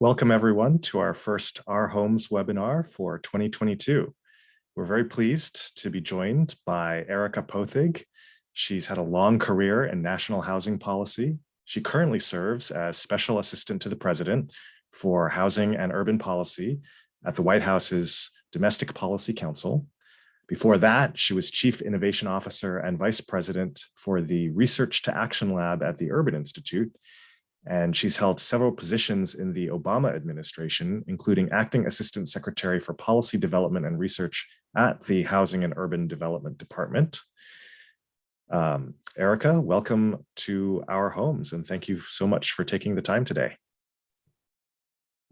Welcome everyone to our first Our Homes webinar for 2022. We're very pleased to be joined by Erika Poethig. She's had a long career in national housing policy. She currently serves as Special Assistant to the President for Housing and Urban Policy at the White House's Domestic Policy Council. Before that, she was Chief Innovation Officer and Vice President for the Research to Action Lab at the Urban Institute. And she's held several positions in the Obama administration, including Acting Assistant Secretary for Policy Development and Research at the Housing and Urban Development Department. Erika, welcome to Our Homes, and thank you so much for taking the time today.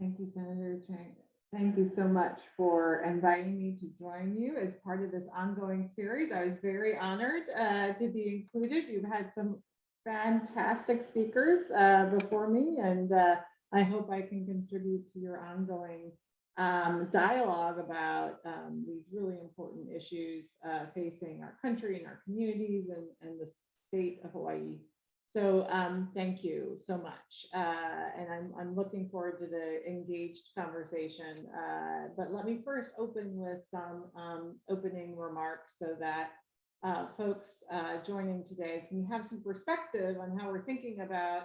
Thank you, Senator Chang. Thank you so much for inviting me to join you as part of this ongoing series. I was very honored to be included. You've had some fantastic speakers before me, and I hope I can contribute to your ongoing dialogue about these really important issues facing our country and our communities and the state of Hawaii. So thank you so much. And I'm looking forward to the engaged conversation. But let me first open with some opening remarks so that folks joining today can have some perspective on how we're thinking about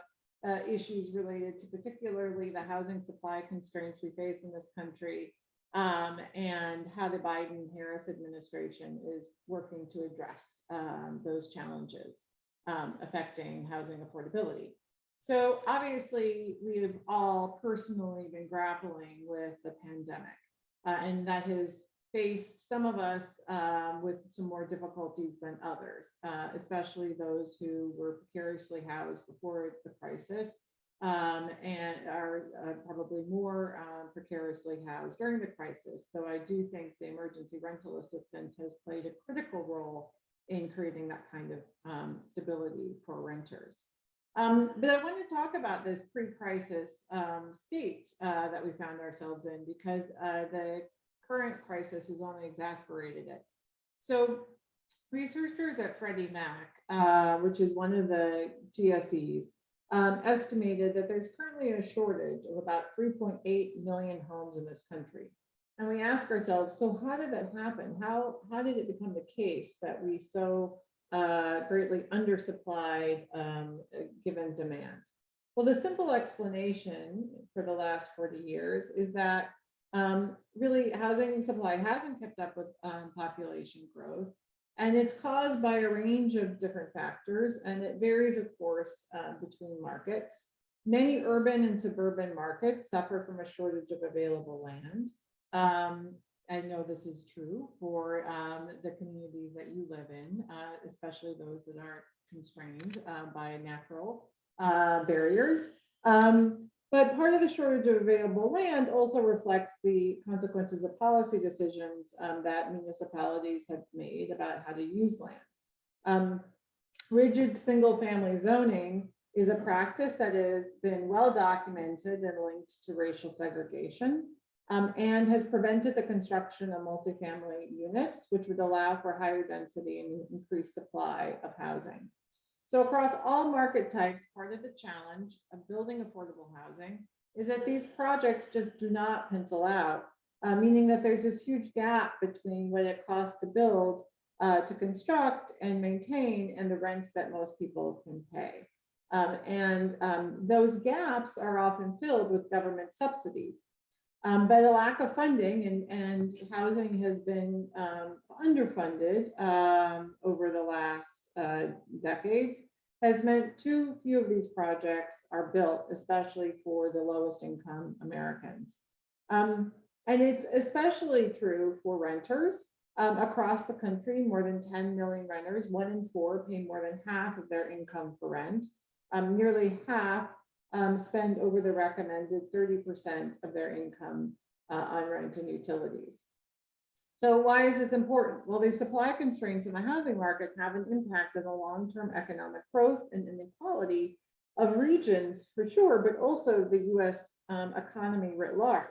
issues related to particularly the housing supply constraints we face in this country, and how the Biden-Harris administration is working to address those challenges affecting housing affordability. So obviously, we have all personally been grappling with the pandemic, and that has faced some of us with some more difficulties than others, especially those who were precariously housed before the crisis and are probably more precariously housed during the crisis. So I do think the emergency rental assistance has played a critical role in creating that kind of stability for renters. But I want to talk about this pre-crisis state that we found ourselves in, because the current crisis has only exacerbated it. So researchers at Freddie Mac, which is one of the GSEs, estimated that there's currently a shortage of about 3.8 million homes in this country. And we ask ourselves, so how did that happen? How did it become the case that we so greatly undersupplied given demand? Well, the simple explanation for the last 40 years is that really housing supply hasn't kept up with population growth, and it's caused by a range of different factors, and it varies, of course, between markets. Many urban and suburban markets suffer from a shortage of available land. I know this is true for the communities that you live in, especially those that aren't constrained by natural barriers. But part of the shortage of available land also reflects the consequences of policy decisions that municipalities have made about how to use land. Rigid single-family zoning is a practice that has been well documented and linked to racial segregation, and has prevented the construction of multifamily units, which would allow for higher density and increased supply of housing. So across all market types, part of the challenge of building affordable housing is that these projects just do not pencil out, meaning that there's this huge gap between what it costs to build, to construct and maintain, and the rents that most people can pay. Those gaps are often filled with government subsidies. But a lack of funding and housing has been underfunded over the last decades has meant too few of these projects are built, especially for the lowest income Americans. And it's especially true for renters across the country. More than 10 million renters, 1 in 4 pay more than half of their income for rent. Nearly half spend over the recommended 30% of their income on rent and utilities. So why is this important? Well, the supply constraints in the housing market have an impact on the long-term economic growth and inequality of regions for sure, but also the US economy writ large.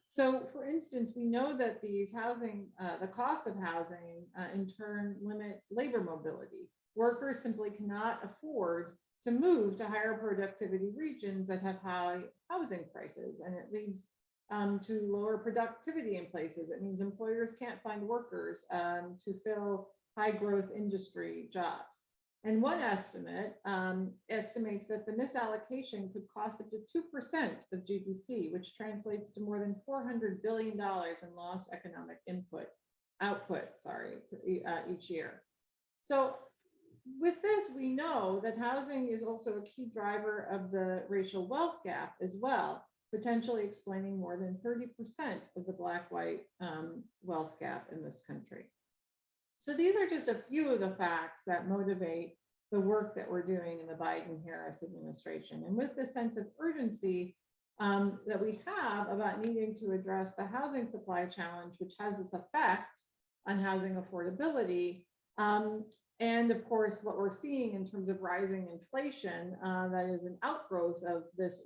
So for instance, we know that these housing, the cost of housing in turn limit labor mobility. Workers simply cannot afford to move to higher productivity regions that have high housing prices, and it leads to lower productivity in places. It means employers can't find workers to fill high growth industry jobs. And one estimate estimates that the misallocation could cost up to 2% of GDP, which translates to more than $400 billion in lost economic output, each year. So with this, we know that housing is also a key driver of the racial wealth gap as well, potentially explaining more than 30% of the Black-white wealth gap in this country. So these are just a few of the facts that motivate the work that we're doing in the Biden-Harris administration. And with this sense of urgency that we have about needing to address the housing supply challenge, which has its effect on housing affordability, and of course, what we're seeing in terms of rising inflation, that is an outgrowth of this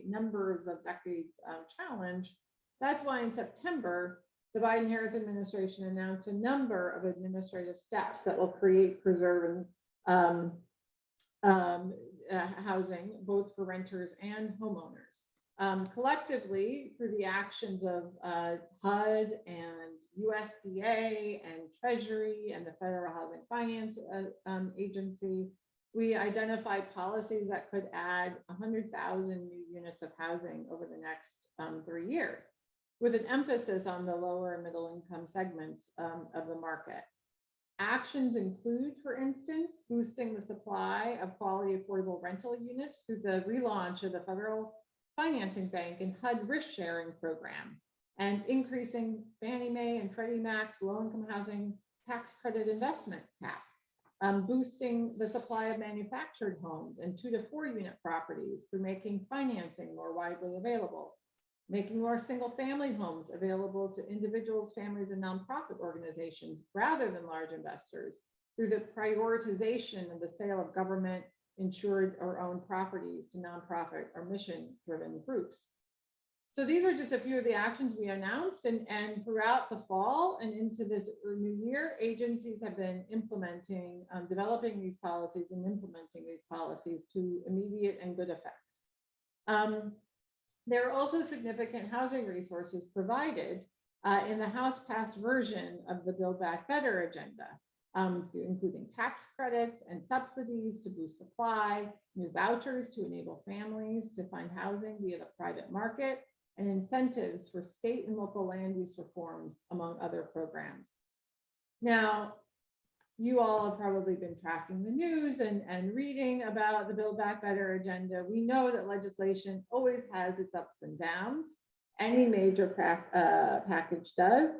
numbers of decades challenge. That's why in September, the Biden-Harris administration announced a number of administrative steps that will create, preserve, and housing, both for renters and homeowners. Collectively, through the actions of HUD and USDA and Treasury and the Federal Housing Finance Agency, we identified policies that could add 100,000 new units of housing over the next 3 years, with an emphasis on the lower and middle income segments of the market. Actions include, for instance, boosting the supply of quality affordable rental units through the relaunch of the Federal Financing Bank and HUD risk sharing program, and increasing Fannie Mae and Freddie Mac's low-income housing tax credit investment cap, boosting the supply of manufactured homes and 2 to 4 unit properties through making financing more widely available, making more single-family homes available to individuals, families, and nonprofit organizations rather than large investors through the prioritization of the sale of government insured or owned properties to nonprofit or mission-driven groups. So these are just a few of the actions we announced, and throughout the fall and into this new year, agencies have been implementing, developing these policies and implementing these policies to immediate and good effect. There are also significant housing resources provided in the House-passed version of the Build Back Better agenda, including tax credits and subsidies to boost supply, new vouchers to enable families to find housing via the private market, and incentives for state and local land use reforms, among other programs. Now, you all have probably been tracking the news and reading about the Build Back Better agenda. We know that legislation always has its ups and downs. Any major package does,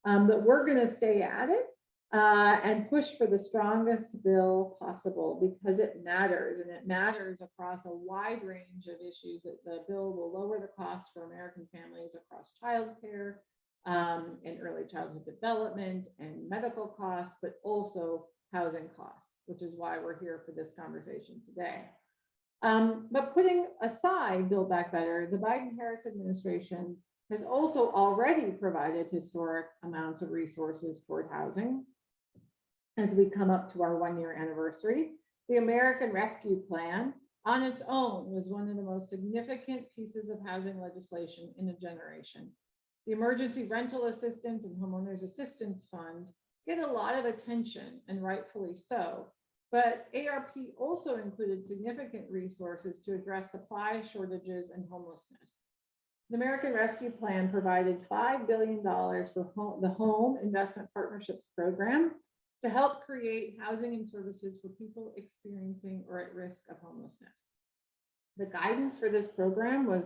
but we're going to stay at it and push for the strongest bill possible, because it matters, and it matters across a wide range of issues. That the bill will lower the cost for American families across childcare and early childhood development and medical costs, but also housing costs, which is why we're here for this conversation today. But putting aside Build Back Better, the Biden-Harris administration has also already provided historic amounts of resources toward housing. As we come up to our 1-year anniversary, the American Rescue Plan on its own was one of the most significant pieces of housing legislation in a generation. The Emergency Rental Assistance and Homeowners Assistance Fund get a lot of attention, and rightfully so, but ARP also included significant resources to address supply shortages and homelessness. The American Rescue Plan provided $5 billion for the Home Investment Partnerships Program to help create housing and services for people experiencing or at risk of homelessness. The guidance for this program was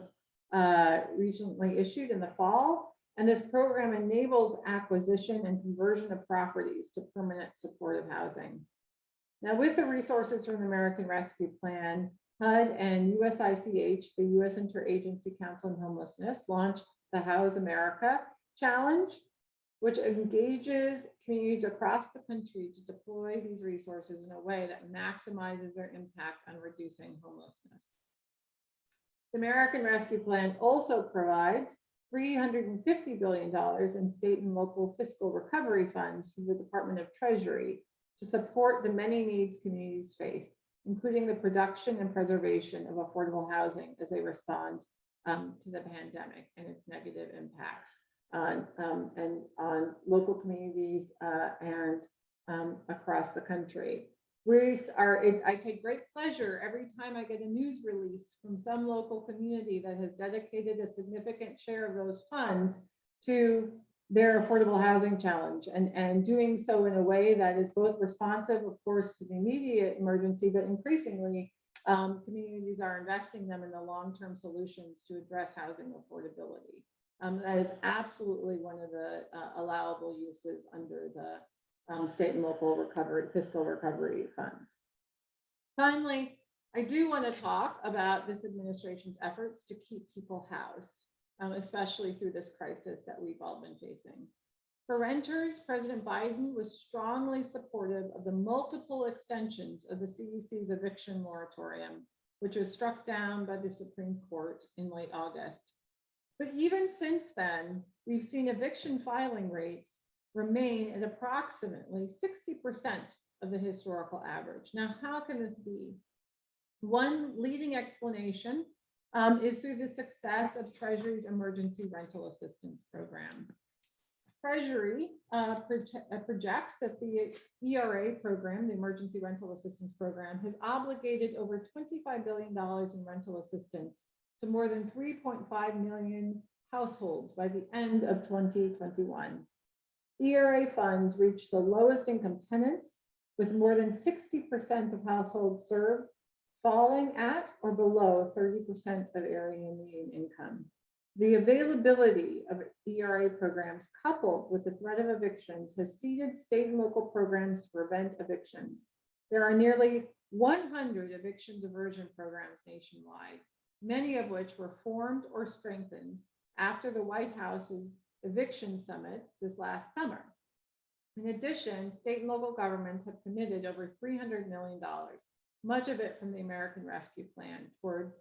recently issued in the fall, and this program enables acquisition and conversion of properties to permanent supportive housing. Now, with the resources from the American Rescue Plan, HUD and USICH, the U.S. Interagency Council on Homelessness, launched the House America Challenge, which engages communities across the country to deploy these resources in a way that maximizes their impact on reducing homelessness. The American Rescue Plan also provides $350 billion in state and local fiscal recovery funds through the Department of Treasury to support the many needs communities face, including the production and preservation of affordable housing as they respond to the pandemic and its negative impacts on local communities and across the country. I take great pleasure every time I get a news release from some local community that has dedicated a significant share of those funds to their affordable housing challenge, and doing so in a way that is both responsive, of course, to the immediate emergency, but increasingly communities are investing them in the long-term solutions to address housing affordability. That is absolutely one of the allowable uses under the state and local fiscal recovery funds. Finally, I do want to talk about this administration's efforts to keep people housed, especially through this crisis that we've all been facing. For renters, President Biden was strongly supportive of the multiple extensions of the CDC's eviction moratorium, which was struck down by the Supreme Court in late August. But even since then, we've seen eviction filing rates remain at approximately 60% of the historical average. Now, how can this be? One leading explanation is through the success of Treasury's Emergency Rental Assistance Program. Treasury projects that the ERA program, the Emergency Rental Assistance Program, has obligated over $25 billion in rental assistance to more than 3.5 million households by the end of 2021. ERA funds reach the lowest income tenants, with more than 60% of households served falling at or below 30% of area median income. The availability of ERA programs coupled with the threat of evictions has seeded state and local programs to prevent evictions. There are nearly 100 eviction diversion programs nationwide, many of which were formed or strengthened after the White House's eviction summits this last summer. In addition, state and local governments have committed over $300 million, much of it from the American Rescue Plan, towards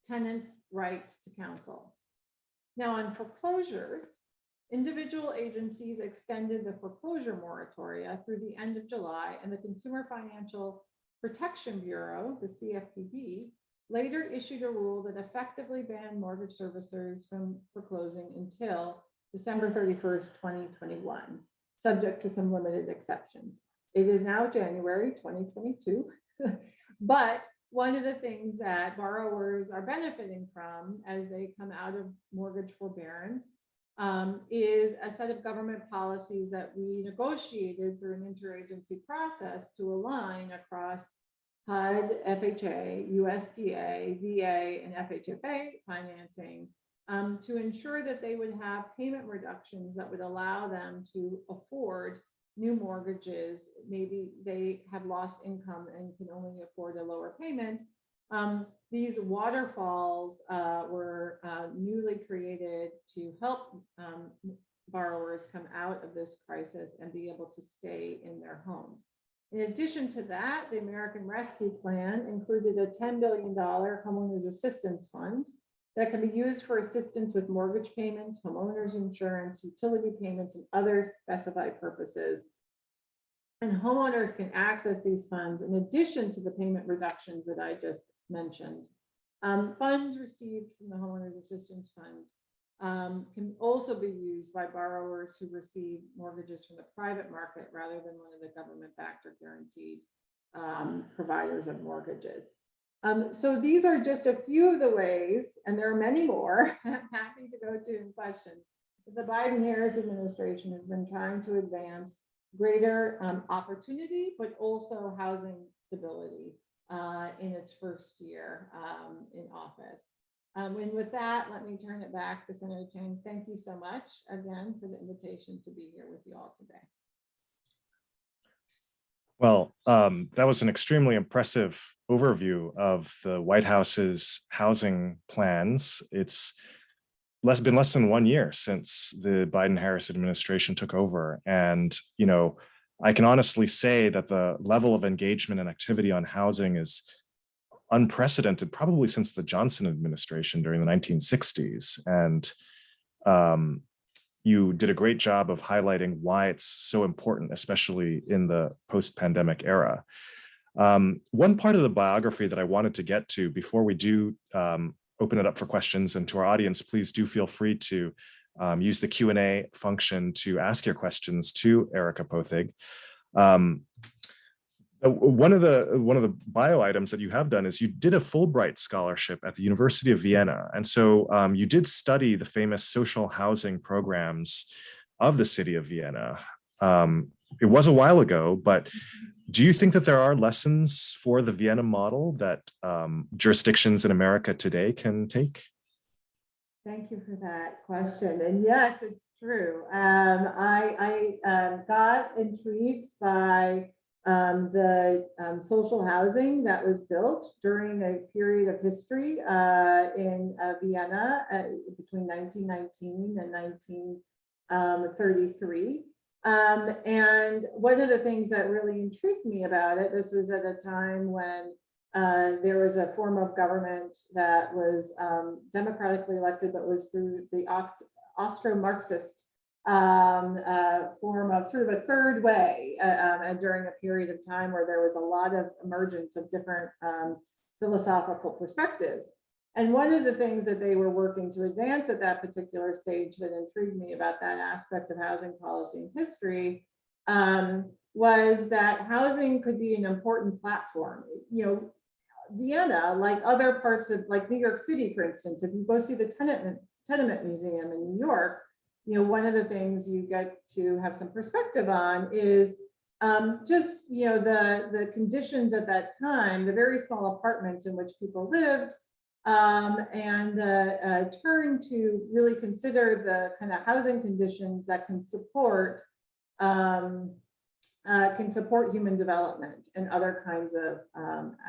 tenants' right to counsel. Now, on foreclosures, individual agencies extended the foreclosure moratoria through the end of July, and the Consumer Financial Protection Bureau, the CFPB, later issued a rule that effectively banned mortgage servicers from foreclosing until December 31st, 2021, subject to some limited exceptions. It is now January 2022, but one of the things that borrowers are benefiting from as they come out of mortgage forbearance is a set of government policies that we negotiated through an interagency process to align across HUD, FHA, USDA, VA, and FHFA financing to ensure that they would have payment reductions that would allow them to afford new mortgages. Maybe they have lost income and can only afford a lower payment. These waterfalls were newly created to help borrowers come out of this crisis and be able to stay in their homes. In addition to that, the American Rescue Plan included a $10 billion homeowners assistance fund that can be used for assistance with mortgage payments, homeowners insurance, utility payments, and other specified purposes. And homeowners can access these funds in addition to the payment reductions that I just mentioned. Funds received from the Homeowners Assistance Fund can also be used by borrowers who receive mortgages from the private market rather than one of the government-backed or guaranteed providers of mortgages. So these are just a few of the ways, and there are many more, I'm happy to go to in questions, that the Biden-Harris administration has been trying to advance greater opportunity, but also housing stability in its first year in office. And with that, let me turn it back to Senator Chang. Thank you so much again for the invitation to be here with you all today. Well, that was an extremely impressive overview of the White House's housing plans. It's been less than 1 year since the Biden-Harris administration took over. And, you know, I can honestly say that the level of engagement and activity on housing is unprecedented, probably since the Johnson administration during the 1960s. And you did a great job of highlighting why it's so important, especially in the post-pandemic era. One part of the biography that I wanted to get to before we do open it up for questions, and to our audience, please do feel free to use the Q&A function to ask your questions to Erika Poethig. One of the bio items that you have done is you did a Fulbright scholarship at the University of Vienna. And so you did study the famous social housing programs of the city of Vienna. It was a while ago, but do you think that there are lessons for the Vienna model that jurisdictions in America today can take? Thank you for that question. And yes, it's true. I got intrigued by the social housing that was built during a period of history in Vienna between 1919 and 1933. And one of the things that really intrigued me about it, this was at a time when there was a form of government that was democratically elected, but was through the Austro-Marxist form of sort of a third way during a period of time where there was a lot of emergence of different philosophical perspectives. And one of the things that they were working to advance at that particular stage that intrigued me about that aspect of housing policy and history was that housing could be an important platform. You know, Vienna, like other parts of, like New York City, for instance, if you go see the Tenement Museum in New York, you know, one of the things you get to have some perspective on is just, you know, the conditions at that time, the very small apartments in which people lived, and the turn to really consider the kind of housing conditions that can support human development and other kinds of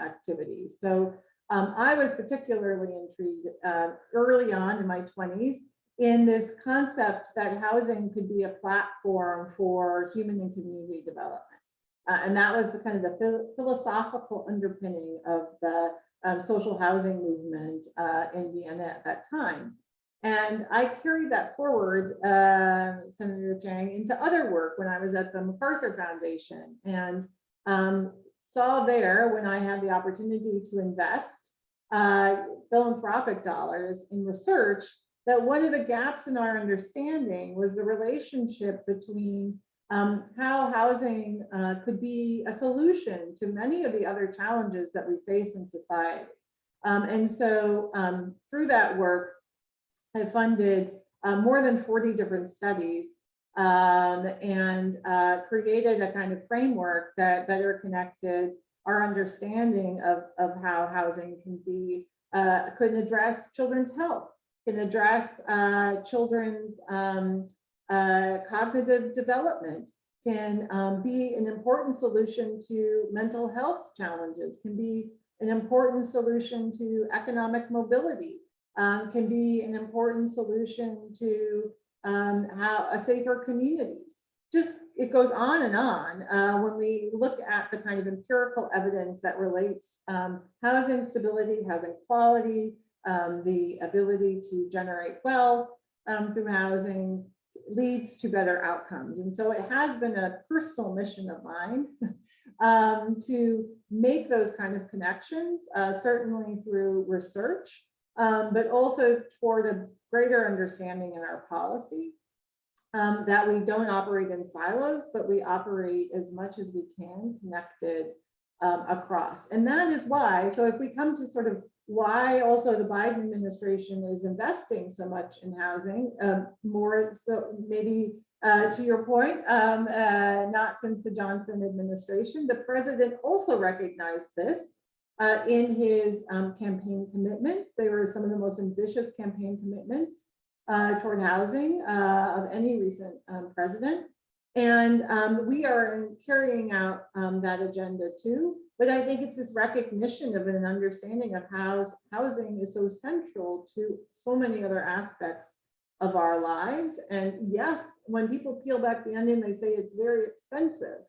activities. So I was particularly intrigued early on in my 20s in this concept that housing could be a platform for human and community development. And that was the kind of the philosophical underpinning of the social housing movement in Vienna at that time. And I carried that forward, Senator Chang, into other work when I was at the MacArthur Foundation, and saw there, when I had the opportunity to invest philanthropic dollars in research, that one of the gaps in our understanding was the relationship between how housing could be a solution to many of the other challenges that we face in society. And so through that work, I funded more than 40 different studies and created a kind of framework that better connected our understanding of how housing can be, could address children's health, can address children's cognitive development, can be an important solution to mental health challenges, can be an important solution to economic mobility, can be an important solution to how a safer communities. Just it goes on and on when we look at the kind of empirical evidence that relates housing stability, housing quality, the ability to generate wealth through housing leads to better outcomes. And so it has been a personal mission of mine to make those kind of connections, certainly through research, but also toward a greater understanding in our policy that we don't operate in silos, but we operate as much as we can connected across. And that is why, so if we come to sort of why also the Biden administration is investing so much in housing, more so maybe to your point, not since the Johnson administration, the president also recognized this in his campaign commitments. They were some of the most ambitious campaign commitments toward housing of any recent president. And we are carrying out that agenda too. But I think it's this recognition of an understanding of how housing is so central to so many other aspects of our lives. And yes, when people peel back the onion, they say it's very expensive.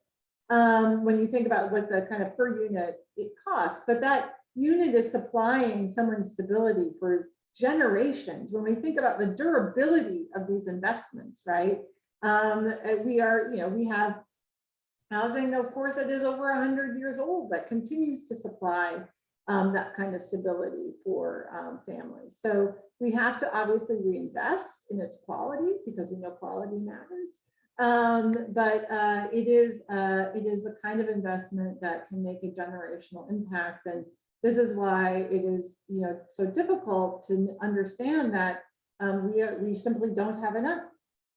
When you think about what the kind of per unit it costs, but that unit is supplying someone's stability for generations. When we think about the durability of these investments, right? We are, you know, we have housing, of course, that is over 100 years old that continues to supply that kind of stability for families. So we have to obviously reinvest in its quality because we know quality matters. But it is the kind of investment that can make a generational impact. And this is why it is, so difficult to understand that we simply don't have enough.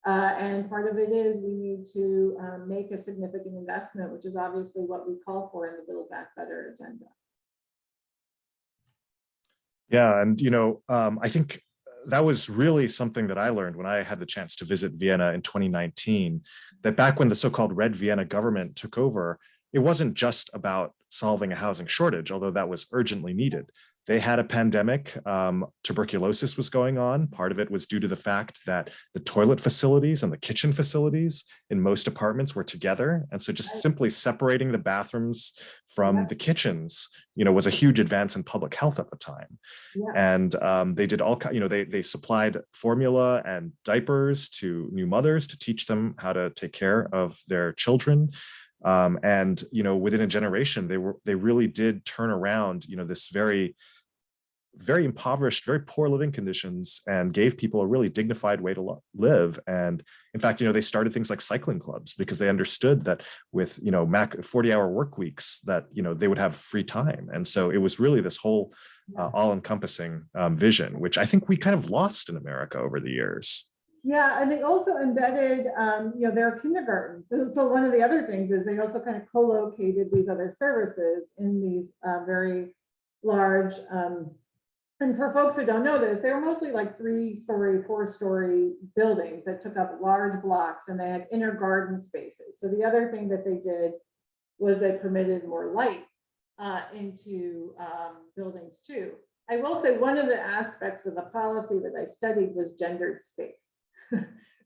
And part of it is we need to make a significant investment, which is obviously what we call for in the Build Back Better agenda. Yeah, and I think that was really something that I learned when I had the chance to visit Vienna in 2019, that back when the so-called Red Vienna government took over, it wasn't just about solving a housing shortage, although that was urgently needed. They had a pandemic. Tuberculosis was going on. Part of it was due to the fact that the toilet facilities and the kitchen facilities in most apartments were together. And so just simply separating the bathrooms from the kitchens, was a huge advance in public health at the time. Yeah. And they did all, they supplied formula and diapers to new mothers to teach them how to take care of their children. And within a generation, they really did turn around, this very impoverished, very poor living conditions, and gave people a really dignified way to live. And in fact, they started things like cycling clubs because they understood that with 40-hour work weeks that they would have free time. And so it was really this whole all-encompassing vision, which I think we kind of lost in America over the years. Yeah, and they also embedded, their kindergartens. So one of the other things is they also kind of co-located these other services in these very large, and for folks who don't know this, they were mostly like 3-story, 4-story buildings that took up large blocks, and they had inner garden spaces. So the other thing that they did was they permitted more light into buildings too. I will say one of the aspects of the policy that I studied was gendered space.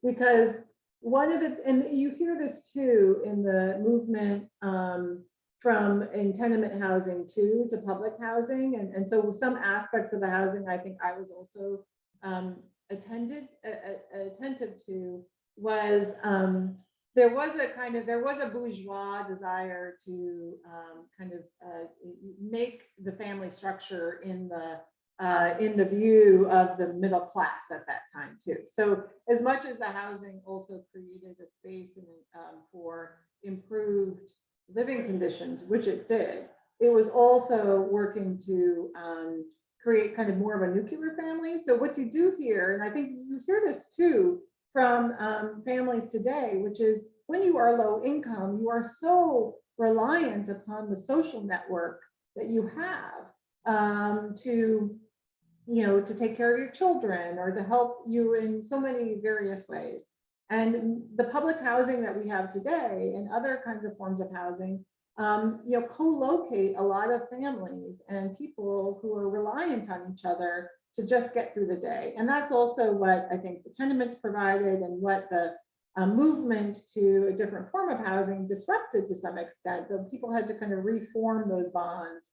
Because and you hear this too in the movement from in tenement housing to public housing. And so some aspects of the housing, I think I was also attentive to was there was a bourgeois desire to make the family structure in the view of the middle class at that time too. So as much as the housing also created a space for improved living conditions, which it did, it was also working to create kind of more of a nuclear family. So what you do here, and I think you hear this too from families today, which is when you are low income, you are so reliant upon the social network that you have to take care of your children or to help you in so many various ways. And the public housing that we have today and other kinds of forms of housing, co-locate a lot of families and people who are reliant on each other to just get through the day. And that's also what I think the tenements provided, and what the movement to a different form of housing disrupted to some extent. The people had to kind of reform those bonds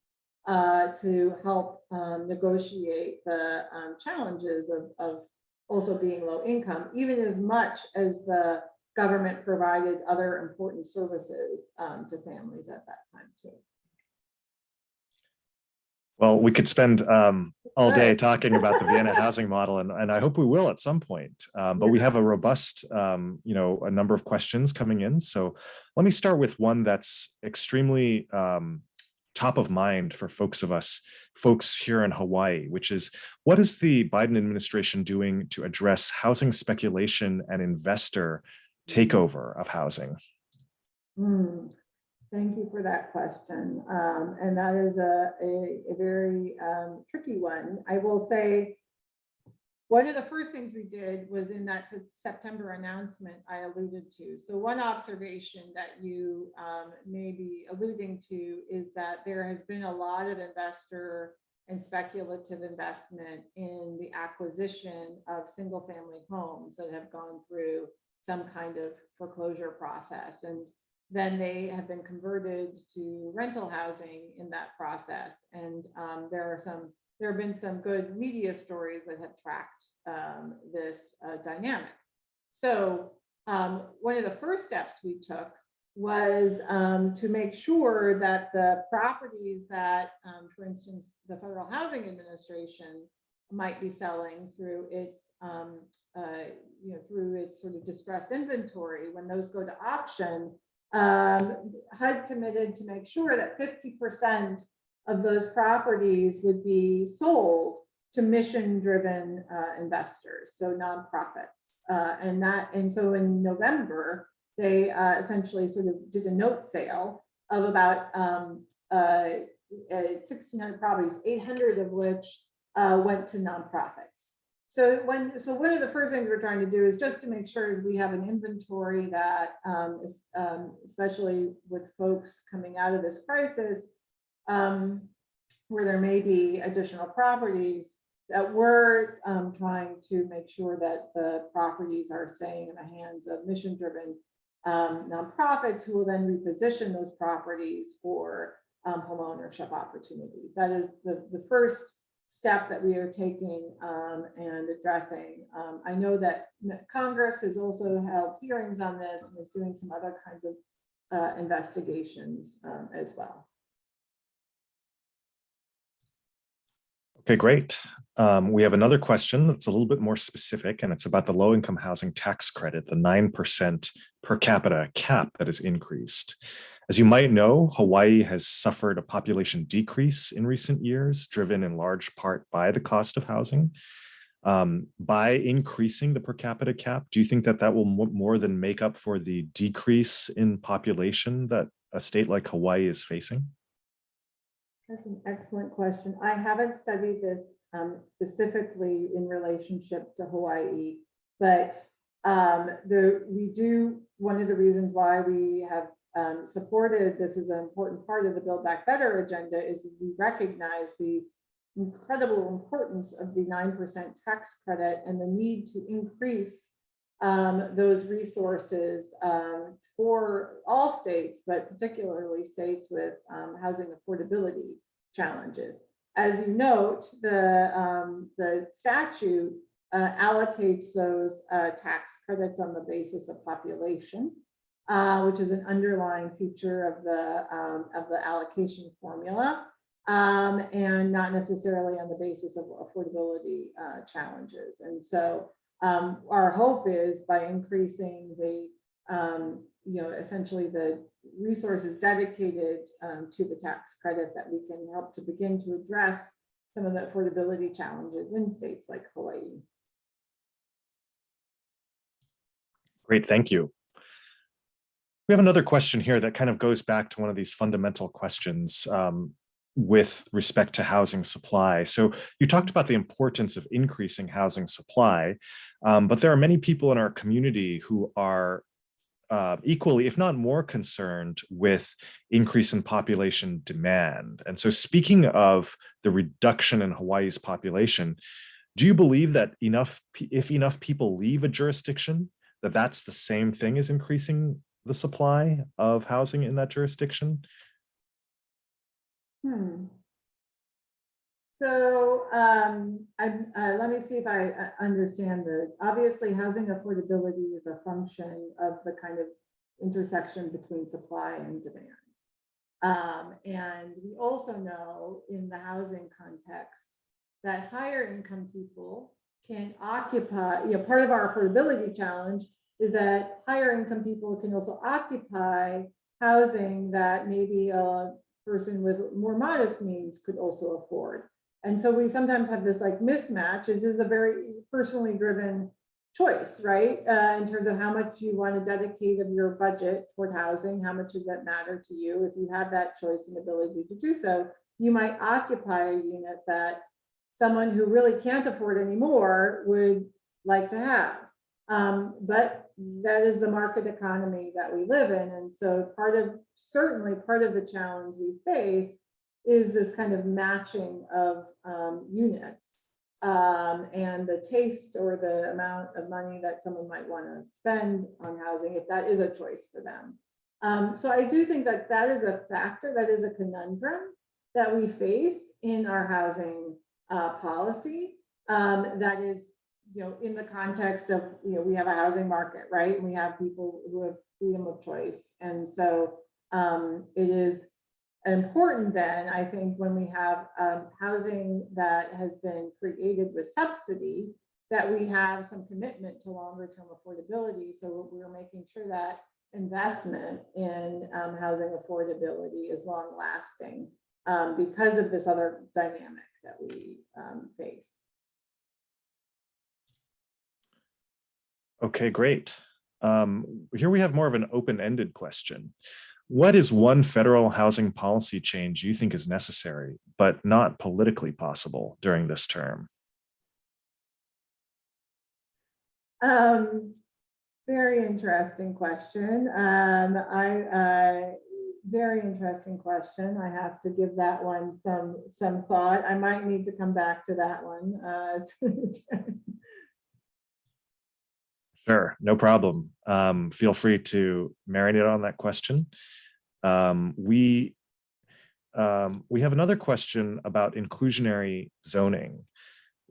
to help negotiate the challenges of also being low income, even as much as the government provided other important services to families at that time too. Well, we could spend all day talking about the Vienna housing model, and I hope we will at some point. But we have a robust, a number of questions coming in. So let me start with one that's extremely top of mind for folks here in Hawaii, which is, what is the Biden administration doing to address housing speculation and investor takeover of housing? Thank you for that question. And that is a very tricky one. I will say, one of the first things we did was in that September announcement I alluded to. So one observation that you may be alluding to is that there has been a lot of investor and speculative investment in the acquisition of single family homes that have gone through some kind of foreclosure process. And then they have been converted to rental housing in that process. And there have been some good media stories that have tracked this dynamic. So one of the first steps we took was to make sure that the properties that, for instance, the Federal Housing Administration might be selling through its, through its sort of distressed inventory, when those go to auction, HUD committed to make sure that 50% of those properties would be sold to mission-driven investors, so nonprofits, and so in November they essentially sort of did a note sale of about 1,600 properties, 800 of which went to nonprofits. So one of the first things we're trying to do is just to make sure is we have an inventory that, especially with folks coming out of this crisis, where there may be additional properties, that we're trying to make sure that the properties are staying in the hands of mission-driven nonprofits who will then reposition those properties for home ownership opportunities. That is the first step that we are taking and addressing. I know that Congress has also held hearings on this and is doing some other kinds of investigations as well. Okay, great. We have another question that's a little bit more specific, and it's about the low-income housing tax credit, the 9% per capita cap that is increased. As you might know, Hawaii has suffered a population decrease in recent years, driven in large part by the cost of housing. By increasing the per capita cap, do you think that that will more than make up for the decrease in population that a state like Hawaii is facing? That's an excellent question. I haven't studied this specifically in relationship to Hawaii, but one of the reasons why we have supported this as an important part of the Build Back Better agenda is we recognize the incredible importance of the 9% tax credit and the need to increase those resources for all states, but particularly states with housing affordability challenges. As you note, the statute allocates those tax credits on the basis of population, which is an underlying feature of the allocation formula, and not necessarily on the basis of affordability challenges. And so our hope is by increasing the essentially the resources dedicated to the tax credit, that we can help to begin to address some of the affordability challenges in states like Hawaii. Great, thank you. We have another question here that kind of goes back to one of these fundamental questions with respect to housing supply. So you talked about the importance of increasing housing supply, but there are many people in our community who are equally, if not more, concerned with increase in population demand. And so speaking of the reduction in Hawaii's population, do you believe that if enough people leave a jurisdiction, that that's the same thing as increasing the supply of housing in that jurisdiction? So let me see if I understand that. Obviously, housing affordability is a function of the kind of intersection between supply and demand. And we also know in the housing context that higher income people can occupy, part of our affordability challenge is that higher income people can also occupy housing that maybe a person with more modest means could also afford. And so we sometimes have this like mismatch. This is a very personally driven choice, right? In terms of how much you want to dedicate of your budget toward housing, how much does that matter to you? If you have that choice and ability to do so, you might occupy a unit that someone who really can't afford anymore would like to have. But that is the market economy that we live in. And so certainly part of the challenge we face is this kind of matching of units and the taste or the amount of money that someone might want to spend on housing, if that is a choice for them. So I do think that that is a factor, that is a conundrum that we face in our housing policy that is in the context of, we have a housing market, right? And we have people who have freedom of choice. And so it is important then, I think, when we have housing that has been created with subsidy, that we have some commitment to longer term affordability. So we're making sure that investment in housing affordability is long lasting because of this other dynamic that we face. Okay, great. Here we have more of an open-ended question. What is one federal housing policy change you think is necessary, but not politically possible during this term? Very interesting question. Very interesting question. I have to give that one some thought. I might need to come back to that one. Sure, no problem. Feel free to marinate on that question. We have another question about inclusionary zoning.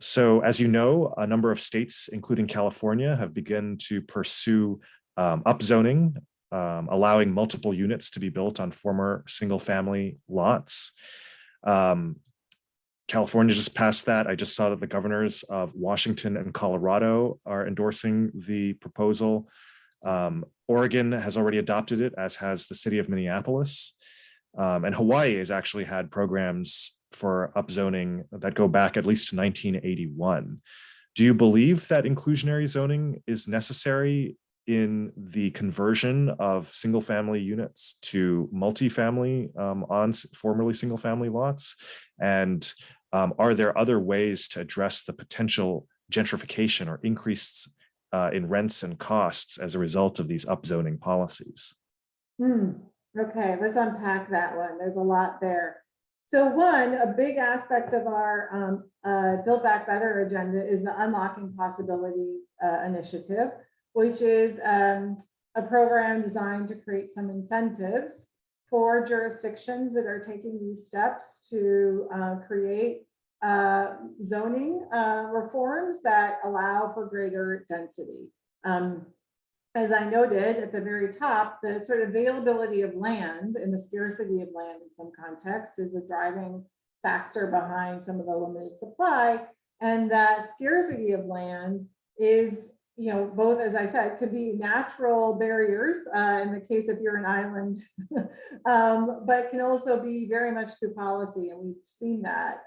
So as you know, a number of states, including California, have begun to pursue upzoning, allowing multiple units to be built on former single-family lots. California just passed that. I just saw that the governors of Washington and Colorado are endorsing the proposal. Oregon has already adopted it, as has the city of Minneapolis. And Hawaii has actually had programs for upzoning that go back at least to 1981. Do you believe that inclusionary zoning is necessary in the conversion of single-family units to multifamily on formerly single-family lots? And are there other ways to address the potential gentrification or increase in rents and costs as a result of these upzoning policies? Okay, let's unpack that one. There's a lot there. So one, a big aspect of our Build Back Better agenda is the Unlocking Possibilities initiative, which is a program designed to create some incentives for jurisdictions that are taking these steps to create zoning reforms that allow for greater density. As I noted at the very top, the sort of availability of land and the scarcity of land in some contexts is a driving factor behind some of the limited supply. And that scarcity of land is, both, as I said, could be natural barriers in the case if you're an island, but can also be very much through policy. And we've seen that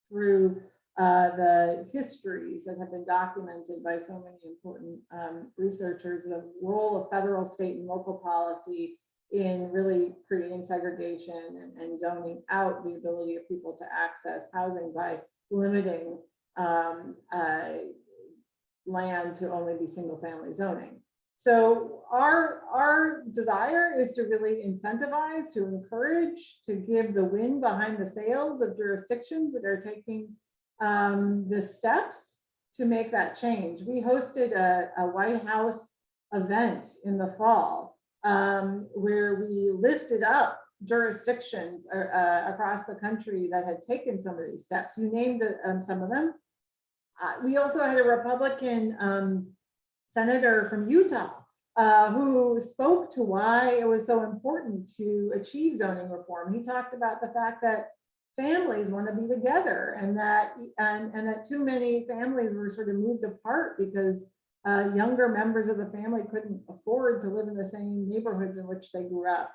through the histories that have been documented by so many important researchers, the role of federal, state, and local policy in really creating segregation and zoning out the ability of people to access housing by limiting land to only be single-family zoning. So our desire is to really incentivize, to encourage, to give the wind behind the sails of jurisdictions that are taking the steps to make that change. We hosted a White House event in the fall where we lifted up jurisdictions across the country that had taken some of these steps. You named some of them. We also had a Republican senator from Utah who spoke to why it was so important to achieve zoning reform. He talked about the fact that families want to be together, and that too many families were sort of moved apart because younger members of the family couldn't afford to live in the same neighborhoods in which they grew up.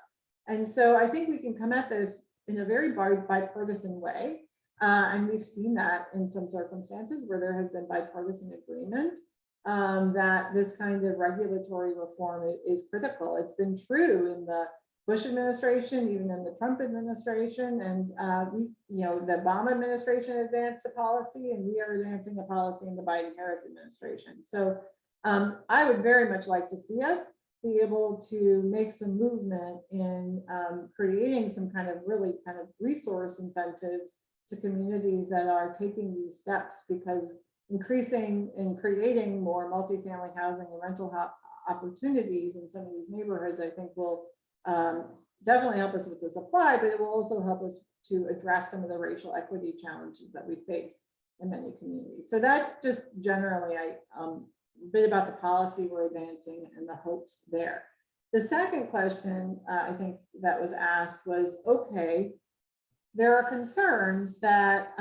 And so I think we can come at this in a very bipartisan way. And we've seen that in some circumstances where there has been bipartisan agreement that this kind of regulatory reform is critical. It's been true in the Bush administration, even in the Trump administration, and the Obama administration advanced a policy, and we are advancing a policy in the Biden-Harris administration. So I would very much like to see us be able to make some movement in creating some kind of resource incentives to communities that are taking these steps, because increasing and creating more multifamily housing and rental opportunities in some of these neighborhoods, I think will definitely help us with the supply, but it will also help us to address some of the racial equity challenges that we face. in many communities. So that's just generally a bit about the policy we're advancing and the hopes there. The second question I think that was asked was, okay, there are concerns that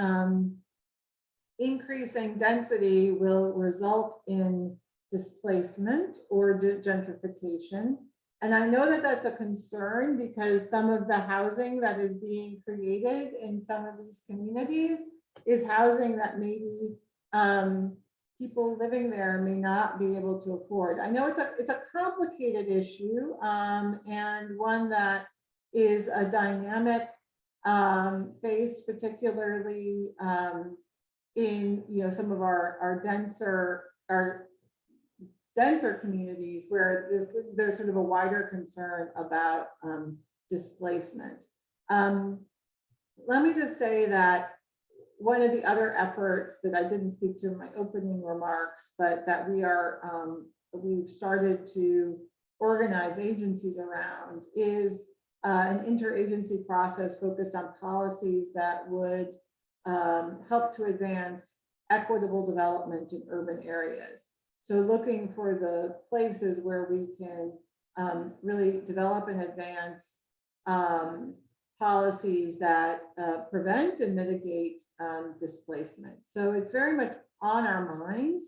increasing density will result in displacement or gentrification. And I know that that's a concern because some of the housing that is being created in some of these communities is housing that maybe people living there may not be able to afford. I know it's a complicated issue and one that is a dynamic faced particularly in some of our denser communities where there's sort of a wider concern about displacement. Let me just say that one of the other efforts that I didn't speak to in my opening remarks, but that we've started to organize agencies around is an interagency process focused on policies that would help to advance equitable development in urban areas. So looking for the places where we can really develop and advance policies that prevent and mitigate displacement. So it's very much on our minds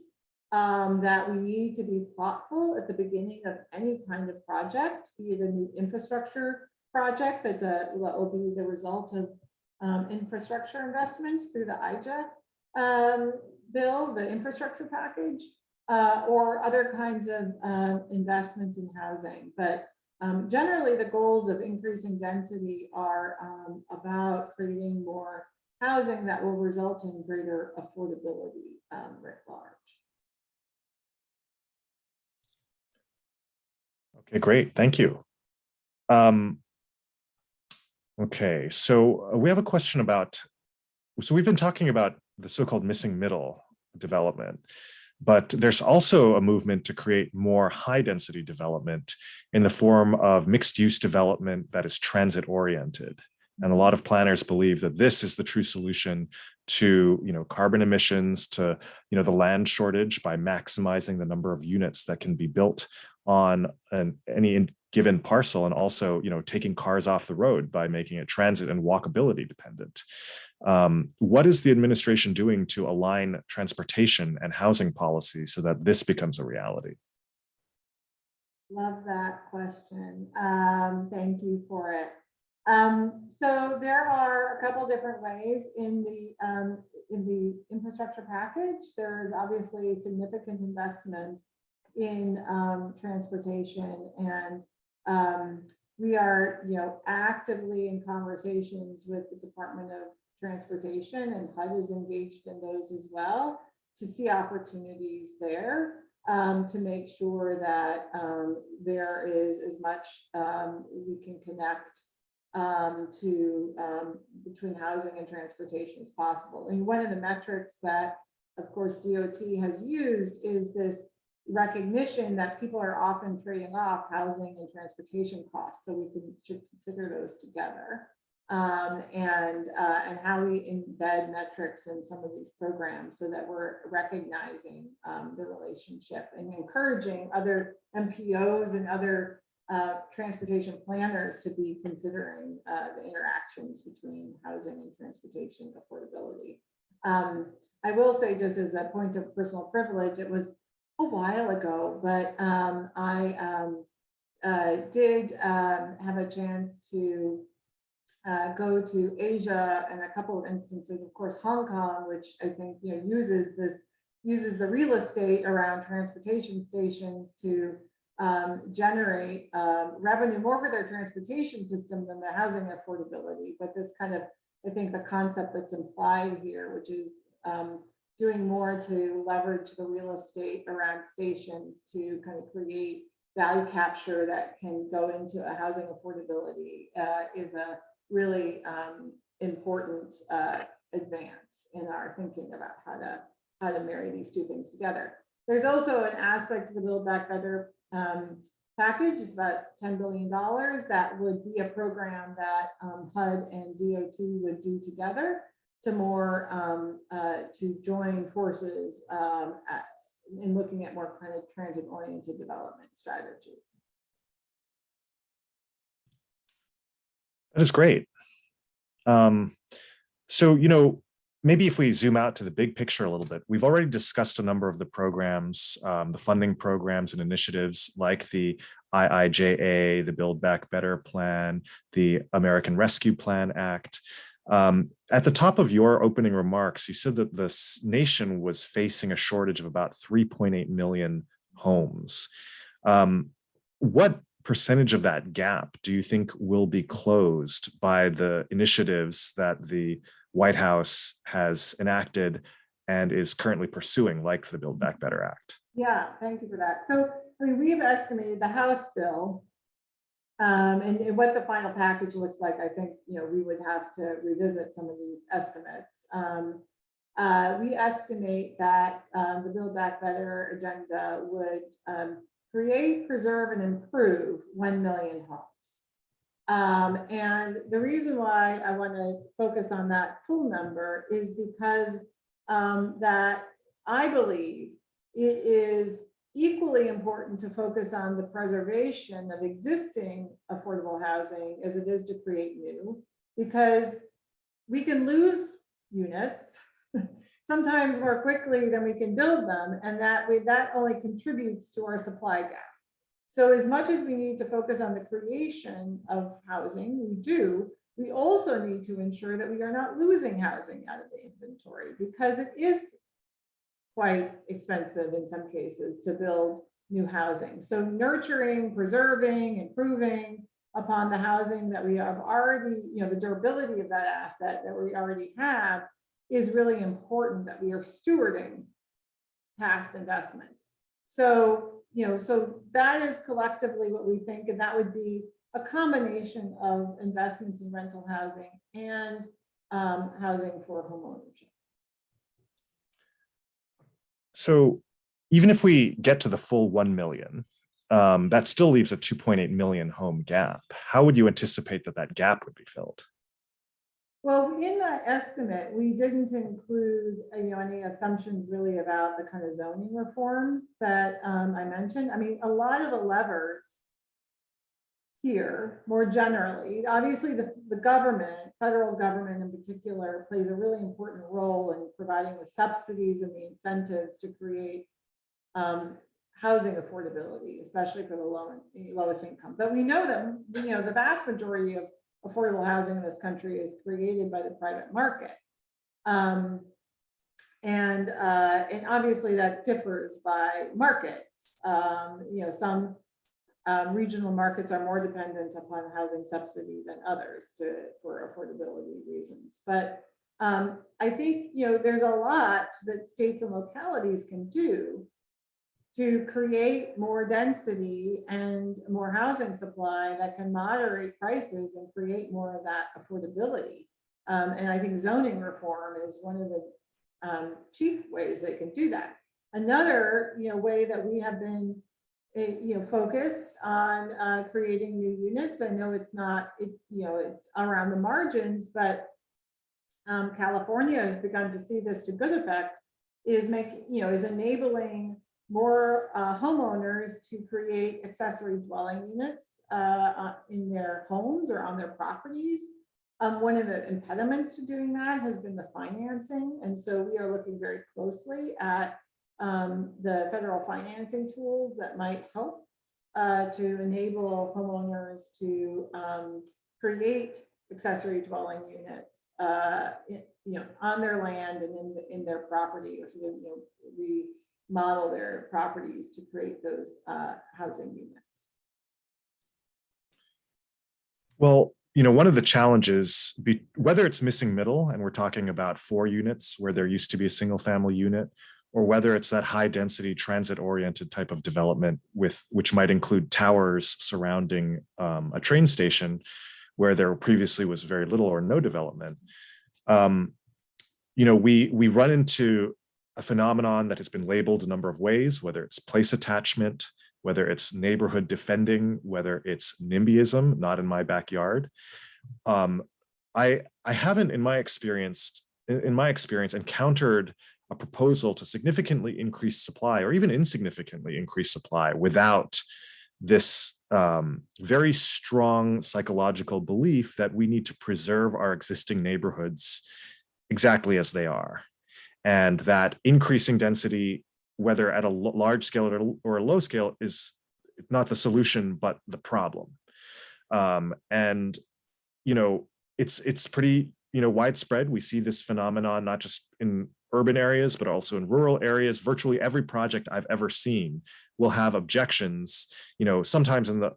that we need to be thoughtful at the beginning of any kind of project, be it a new infrastructure project that will be the result of infrastructure investments through the IJA bill, the infrastructure package, or other kinds of investments in housing. But generally, the goals of increasing density are about creating more housing that will result in greater affordability writ large. Okay, great. Thank you. Okay, so we have a question about, so we've been talking about the so-called missing middle development, but there's also a movement to create more high density development in the form of mixed use development that is transit oriented. And a lot of planners believe that this is the true solution to, carbon emissions, to, the land shortage by maximizing the number of units that can be built on any given parcel, and also, taking cars off the road by making it transit and walkability dependent. What is the administration doing to align transportation and housing policy so that this becomes a reality? Love that question. Thank you for it. So there are a couple different ways in the infrastructure package. There is obviously significant investment in transportation, and we are actively in conversations with the Department of Transportation, and HUD is engaged in those as well, to see opportunities there to make sure that there is as much we can connect to between housing and transportation as possible. And one of the metrics that, of course, DOT has used is this recognition that people are often trading off housing and transportation costs. So we should consider those together. And how we embed metrics in some of these programs so that we're recognizing the relationship and encouraging other MPOs and other transportation planners to be considering the interactions between housing and transportation affordability. I will say, just as a point of personal privilege, it was a while ago, but I did have a chance to go to Asia in a couple of instances. Of course, Hong Kong, which I think uses the real estate around transportation stations to generate revenue more for their transportation system than their housing affordability. But this kind of, I think, the concept that's implied here, which is doing more to leverage the real estate around stations to kind of create value capture that can go into a housing affordability is a really important advance in our thinking about how to marry these two things together. There's also an aspect of the Build Back Better package. It's about $10 billion. That would be a program that HUD and DOT would do together to more to join forces in looking at more kind of transit-oriented development strategies. That is great. So, maybe if we zoom out to the big picture a little bit, we've already discussed a number of the programs, the funding programs and initiatives like the IIJA, the Build Back Better plan, the American Rescue Plan Act. At the top of your opening remarks, you said that this nation was facing a shortage of about 3.8 million homes. What percentage of that gap do you think will be closed by the initiatives that the White House has enacted and is currently pursuing, like the Build Back Better Act? Yeah, thank you for that. So, I mean, we've estimated the House bill and what the final package looks like. I think, we would have to revisit some of these estimates. We estimate that the Build Back Better agenda would create, preserve, and improve 1 million homes. And the reason why I want to focus on that full number is because that I believe it is equally important to focus on the preservation of existing affordable housing as it is to create new, because we can lose units sometimes more quickly than we can build them, and that only contributes to our supply gap. So as much as we need to focus on the creation of housing, we also need to ensure that we are not losing housing out of the inventory, because it is quite expensive in some cases to build new housing. So nurturing, preserving, improving upon the housing that we have already, the durability of that asset that we already have is really important, that we are stewarding past investments. So, so that is collectively what we think, and that would be a combination of investments in rental housing and housing for homeownership. So even if we get to the full 1 million, that still leaves a 2.8 million home gap. How would you anticipate that gap would be filled? Well, in that estimate, we didn't include any assumptions really about the kind of zoning reforms that I mentioned. I mean, a lot of the levers here, more generally, obviously the government, federal government in particular, plays a really important role in providing the subsidies and the incentives to create housing affordability, especially for the lowest income. But we know that the vast majority of affordable housing in this country is created by the private market. And obviously that differs by markets. Some regional markets are more dependent upon housing subsidy than others for affordability reasons. But I think, there's a lot that states and localities can do to create more density and more housing supply that can moderate prices and create more of that affordability. And I think zoning reform is one of the chief ways they can do that. Another way that we have been focused on creating new units. I know it's not, it's around the margins, but California has begun to see this to good effect, is enabling more homeowners to create accessory dwelling units in their homes or on their properties. One of the impediments to doing that has been the financing. And so we are looking very closely at the federal financing tools that might help to enable homeowners to create accessory dwelling units on their land and in their property, or sort of remodel their properties to create those housing units. Well, one of the challenges, whether it's missing middle, and we're talking about 4 units where there used to be a single family unit, or whether it's that high density transit oriented type of development which might include towers surrounding a train station where there previously was very little or no development. We run into a phenomenon that has been labeled a number of ways, whether it's place attachment, whether it's neighborhood defending, whether it's NIMBYism, not in my backyard. I haven't, in my experience, in my experience, encountered a proposal to significantly increase supply or even insignificantly increase supply without this very strong psychological belief that we need to preserve our existing neighborhoods exactly as they are. And that increasing density, whether at a large scale or a low scale, is not the solution, but the problem. And, it's pretty, widespread. We see this phenomenon, not just in urban areas, but also in rural areas. Virtually every project I've ever seen will have objections, sometimes in the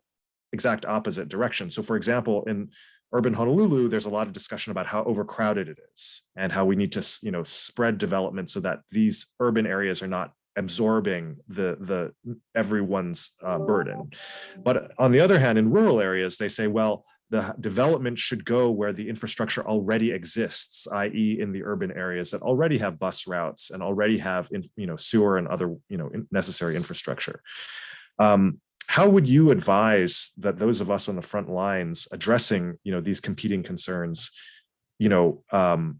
exact opposite direction. So for example, in urban Honolulu, there's a lot of discussion about how overcrowded it is and how we need to, spread development so that these urban areas are not absorbing the everyone's burden. But on the other hand, in rural areas, they say, well, the development should go where the infrastructure already exists, i.e. in the urban areas that already have bus routes and already have, sewer and other, necessary infrastructure. How would you advise that those of us on the front lines addressing, these competing concerns, come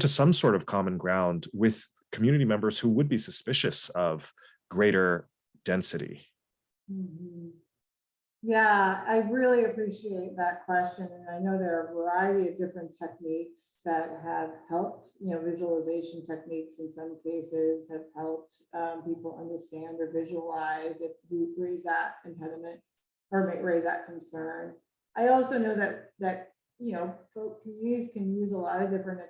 to some sort of common ground with community members who would be suspicious of greater density? Mm-hmm. Yeah, I really appreciate that question. And I know there are a variety of different techniques that have helped, visualization techniques in some cases have helped people understand or visualize if we raise that impediment or raise that concern. I also know that communities can use a lot of different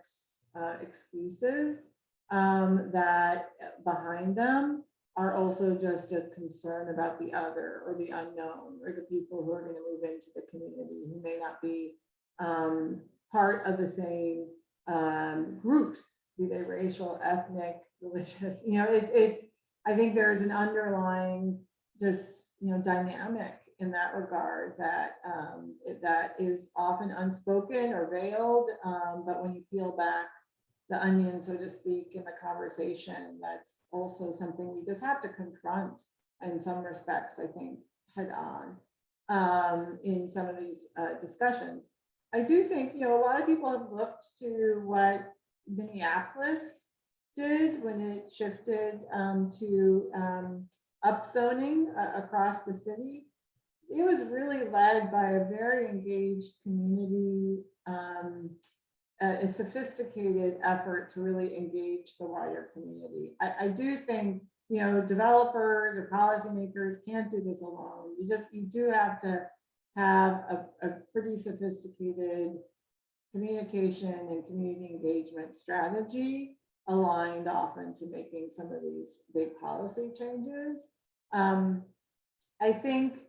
excuses that behind them are also just a concern about the other or the unknown or the people who are going to move into the community who may not be part of the same groups, be they racial, ethnic, religious. I think there's an underlying just dynamic in that regard that that is often unspoken or veiled, but when you peel back the onion, so to speak, in the conversation, that's also something we just have to confront in some respects, I think, head on in some of these discussions. I do think, a lot of people have looked to what Minneapolis did when it shifted to upzoning across the city. It was really led by a very engaged community, a sophisticated effort to really engage the wider community. I do think, developers or policymakers can't do this alone. You do have to have a pretty sophisticated communication and community engagement strategy aligned often to making some of these big policy changes. I think,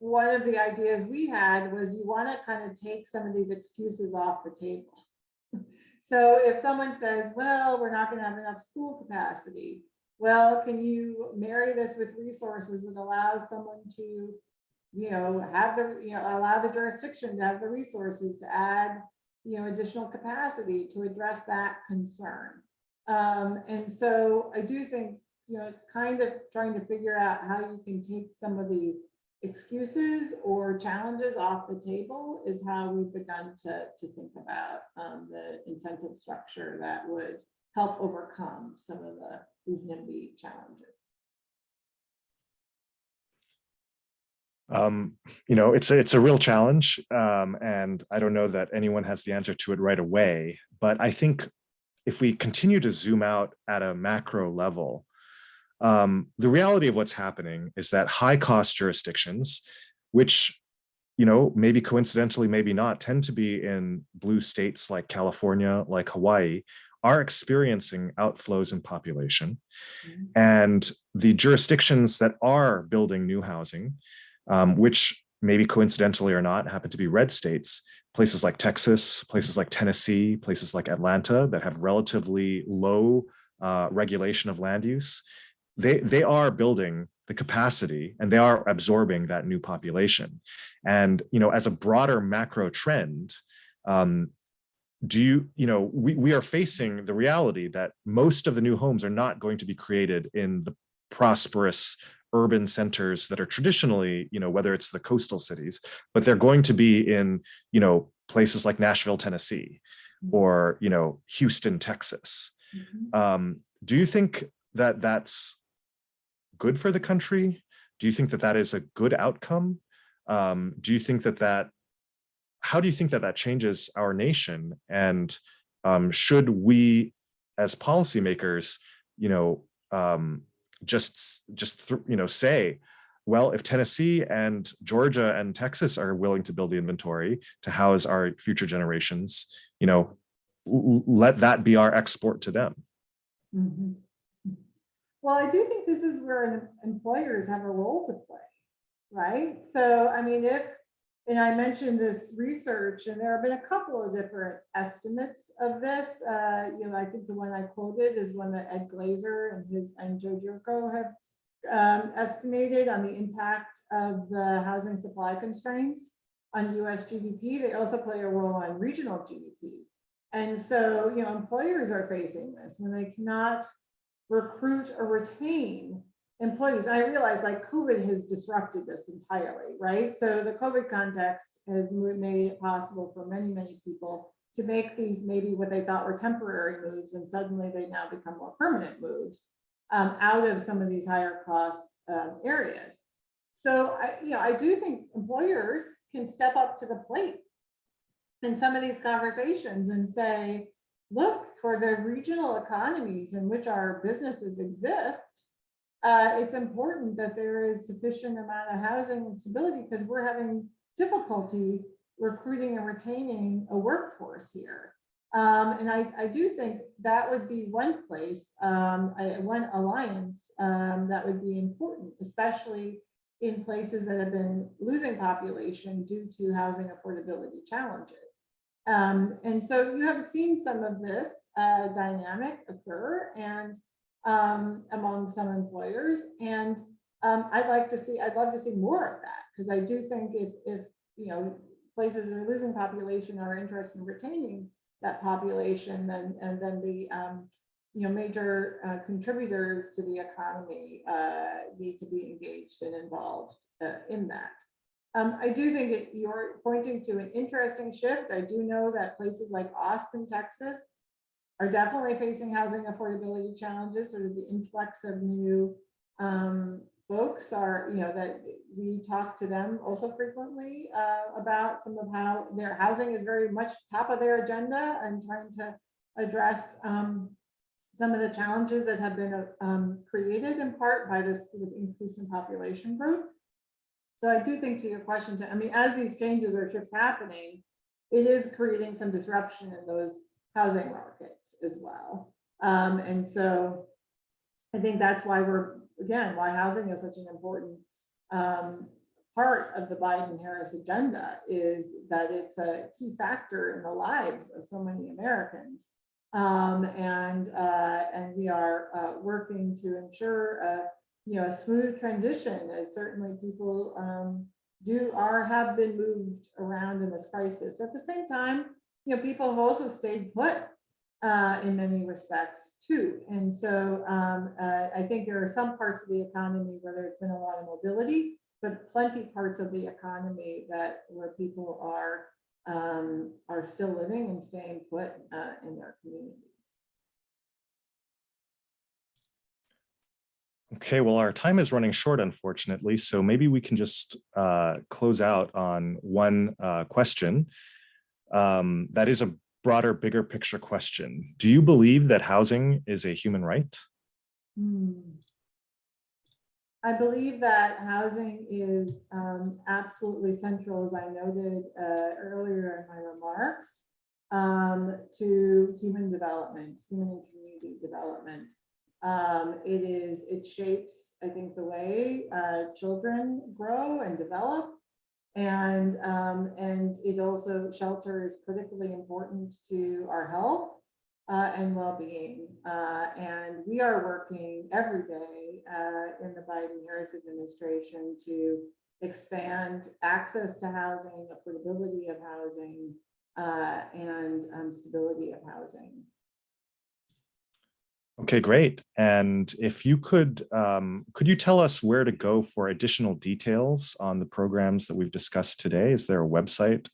one of the ideas we had was you want to kind of take some of these excuses off the table. So if someone says, well, we're not going to have enough school capacity, well, can you marry this with resources that allows someone to, have allow the jurisdiction to have the resources to add, additional capacity to address that concern. And so I do think, kind of trying to figure out how you can take some of the excuses or challenges off the table is how we've begun to think about the incentive structure that would help overcome some of these NIMBY challenges. It's a real challenge, and I don't know that anyone has the answer to it right away. But I think if we continue to zoom out at a macro level, the reality of what's happening is that high-cost jurisdictions, which, maybe coincidentally, maybe not, tend to be in blue states like California, like Hawaii, are experiencing outflows in population. Mm-hmm. And the jurisdictions that are building new housing, which maybe coincidentally or not happen to be red states, places like Texas, places like Tennessee, places like Atlanta that have relatively low regulation of land use, they are building the capacity and they are absorbing that new population. And, as a broader macro trend, we are facing the reality that most of the new homes are not going to be created in the prosperous urban centers that are traditionally, whether it's the coastal cities, but they're going to be in, places like Nashville, Tennessee, or, Houston, Texas. Do you think that that's good for the country? Do you think that that is a good outcome? Do you think how do you think that that changes our nation? And should we, as policymakers, say, well, if Tennessee and Georgia and Texas are willing to build the inventory to house our future generations, let that be our export to them? Mhm. Well, I do think this is where employers have a role to play, right? So, I mean, and I mentioned this research, and there have been a couple of different estimates of this. I think the one I quoted is one that Ed Glazer and Joe Jurko have estimated on the impact of the housing supply constraints on US GDP. They also play a role on regional GDP. And so, employers are facing this when they cannot recruit or retain employees. I realize like COVID has disrupted this entirely, right? So the COVID context has made it possible for many, many people to make these maybe what they thought were temporary moves, and suddenly they now become more permanent moves out of some of these higher cost areas. So I do think employers can step up to the plate in some of these conversations and say, look, for the regional economies in which our businesses exist, it's important that there is sufficient amount of housing and stability, because we're having difficulty recruiting and retaining a workforce here. And I do think that would be one place, one alliance that would be important, especially in places that have been losing population due to housing affordability challenges. And so you have seen some of this dynamic occur and among some employers, and I'd love to see more of that, because I do think if places that are losing population are interested in retaining that population, then the major contributors to the economy need to be engaged and involved in that. I do think you're pointing to an interesting shift. I do know that places like Austin, Texas, are definitely facing housing affordability challenges. Sort of the influx of new folks are, that we talk to them also frequently about some of how their housing is very much top of their agenda, and trying to address some of the challenges that have been created in part by this sort of increase in population growth. So I do think, to your questions, I mean, as these changes or shifts happening, it is creating some disruption in those housing markets as well. And so I think that's why why housing is such an important part of the Biden-Harris agenda, is that it's a key factor in the lives of so many Americans. And we are working to ensure a smooth transition, as certainly people have been moved around in this crisis. At the same time, people have also stayed put in many respects too. And so I think there are some parts of the economy where there's been a lot of mobility, but plenty parts of the economy where people are still living and staying put in their communities. Okay, well, our time is running short, unfortunately, so maybe we can just close out on one question. That is a broader, bigger picture question. Do you believe that housing is a human right? I believe that housing is absolutely central, as I noted earlier in my remarks, to human development, human and community development. It shapes, I think, the way children grow and develop. And it also, shelter is critically important to our health and well-being. And we are working every day in the Biden-Harris administration to expand access to housing, affordability of housing, and stability of housing. Okay, great. And if you could you tell us where to go for additional details on the programs that we've discussed today? Is there a website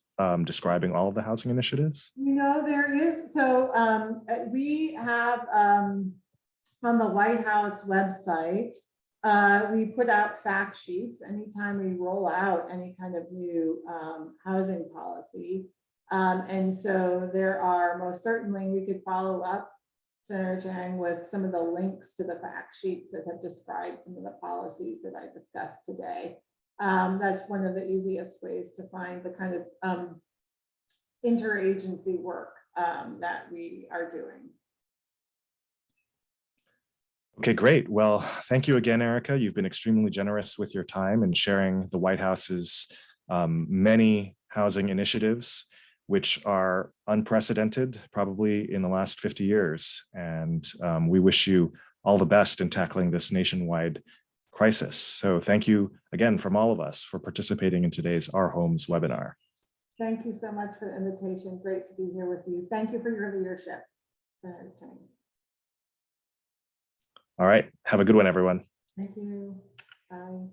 describing all of the housing initiatives? You know, there is, so we have on the White House website, we put out fact sheets anytime we roll out any kind of new housing policy. And so there are most certainly, we could follow up, Senator Chang, with some of the links to the fact sheets that have described some of the policies that I discussed today. That's one of the easiest ways to find the kind of interagency work that we are doing. Okay, great. Well, thank you again, Erika. You've been extremely generous with your time and sharing the White House's many housing initiatives, which are unprecedented probably in the last 50 years. And we wish you all the best in tackling this nationwide crisis. So thank you again from all of us for participating in today's Our Homes webinar. Thank you so much for the invitation. Great to be here with you. Thank you for your leadership, Senator Chang. All right. Have a good one, everyone. Thank you. Bye.